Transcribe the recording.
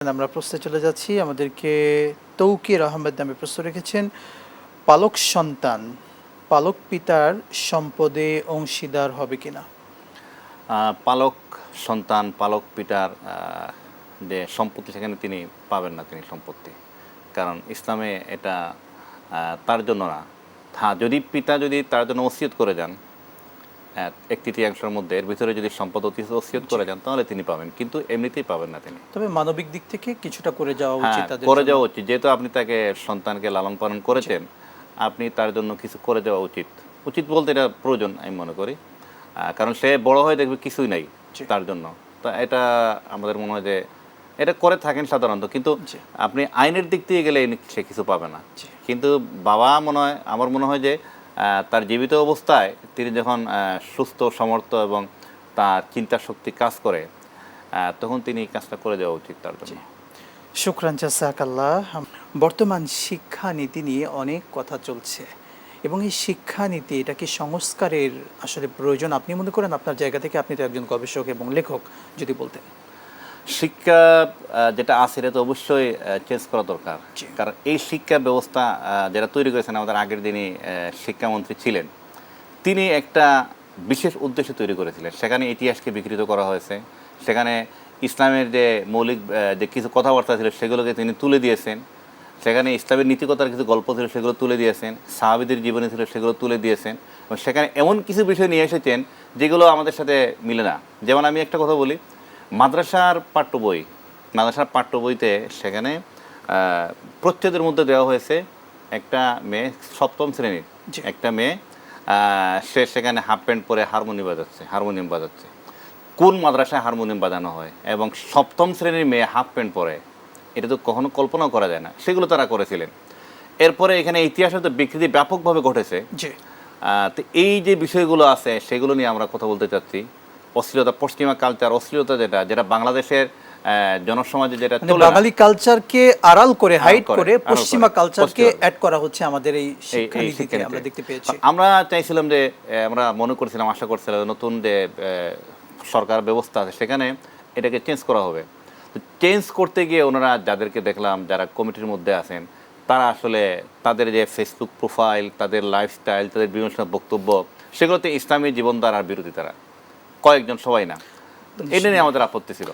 আমরা প্রশ্নে চলে যাচ্ছি। আমাদেরকে তৌকির আহমেদ নামে প্রশ্ন রেখেছেন, পালক সন্তান পালক পিতার সম্পদে অংশীদার হবে কিনা? পালক সন্তান পালক পিতার যে সম্পত্তি সেখানে তিনি পাবেন না, তিনি সম্পত্তি, কারণ ইসলামে এটা তার জন্য না। হ্যাঁ, যদি পিতা যদি তার জন্য ওসিয়ত করে যান, এক তৃতীয়াংশের মধ্যে এর ভিতরে যদি সম্পদ ওসিয়ত করে যান, তাহলে তিনি পাবেন, কিন্তু এমনিতেই পাবেন না তিনি। তবে মানবিক দিক থেকে কিছুটা করে যাওয়া হ্যাঁ, উচিত তাদের করে জন্য। যাওয়া উচিত, যেহেতু আপনি তাকে সন্তানকে লালন পালন করেছেন, আপনি তার জন্য কিছু করে যাওয়া উচিত। উচিত বলতে এটা প্রয়োজন আমি মনে করি, কারণ সে বড় হয়ে দেখবে কিছুই নাই তার জন্য। তো এটা আমাদের মনে হয় যে এটা করে থাকেন সাধারণত, কিন্তু আপনি আইনের দিক দিয়ে গেলে সে কিছু পাবে না। কিন্তু বাবা মনে হয়, আমার মনে হয় যে তার জীবিত অবস্থায় তিনি যখন সুস্থ সমর্থ এবং তার চিন্তা শক্তি কাজ করে, তখন তিনি কাজটা করে দেওয়া উচিত তার জন্য। শুকরান জাযাকাল্লাহ। বর্তমান শিক্ষানীতি নিয়ে অনেক কথা চলছে এবং এই শিক্ষানীতি, এটা কি সংস্কারের আসলে প্রয়োজন আপনি মনে করেন? আপনার জায়গা থেকে, আপনি তো একজন গবেষক এবং লেখক, যদি বলতেন। শিক্ষা যেটা আছে এটা তো অবশ্যই চেঞ্জ করা দরকার, কারণ এই শিক্ষা ব্যবস্থা যেটা তৈরি করেছেন আমাদের আগের যিনি শিক্ষামন্ত্রী ছিলেন, তিনি একটা বিশেষ উদ্দেশ্যে তৈরি করেছিলেন। সেখানে ইতিহাসকে বিকৃত করা হয়েছে, সেখানে ইসলামের যে মৌলিক যে কিছু কথাবার্তা ছিল সেগুলোকে তিনি তুলে দিয়েছেন, সেখানে ইসলামের নীতিকতার কিছু গল্প ছিল সেগুলো তুলে দিয়েছেন, সাহাবীদের জীবনে ছিল সেগুলো তুলে দিয়েছেন, এবং সেখানে এমন কিছু বিষয় নিয়ে এসেছেন যেগুলো আমাদের সাথে মিলে না। যেমন আমি একটা কথা বলি, মাদ্রাসার পাঠ্য বইতে সেখানে প্রচ্ছদের মধ্যে দেওয়া হয়েছে একটা মেয়ে, সপ্তম শ্রেণীর একটা মেয়ে, সে সেখানে হাফ প্যান্ট পরে হারমোনিয়াম বাজাচ্ছে। কোন মাদ্রাসায় হারমোনিয়াম বাজানো হয় এবং সপ্তম শ্রেণীর মেয়ে হাফ প্যান্ট পরে? এটা তো কখনো কল্পনাও করা যায় না। সেগুলো তারা করেছিলেন। এরপরে এখানে ইতিহাসের তো বিকৃতি ব্যাপকভাবে ঘটেছে। তো এই যে বিষয়গুলো আছে সেগুলো নিয়ে আমরা কথা বলতে চাচ্ছি। অশ্লীলতা, পশ্চিমা কালচার, অশ্লীলতা যেটা বাংলাদেশের জনসমাজে যেটা বাঙালি কালচারকে আড়াল করে, হাইড করে পশ্চিমা কালচারকে অ্যাড করা হচ্ছে আমাদের এই শিক্ষানীতিতে, আমরা দেখতে পেয়েছি। আমরা চাইছিলাম যে, আমরা মনে করছিলাম, আশা করছিলাম নতুন যে সরকার ব্যবস্থা আছে সেখানে এটাকে চেঞ্জ করা হবে। তো চেঞ্জ করতে গিয়ে ওনারা যাদেরকে দেখলাম, যারা কমিটির মধ্যে আছেন, তারা আসলে তাদের যে ফেসবুক প্রোফাইল, তাদের লাইফস্টাইল, তাদের বিভিন্ন বক্তব্য, সেগুলোতে ইসলামী জীবনধারার বিরোধী। তারা কয়েকজন, সবাই না। এটা নিয়ে আমাদের আপত্তি ছিল।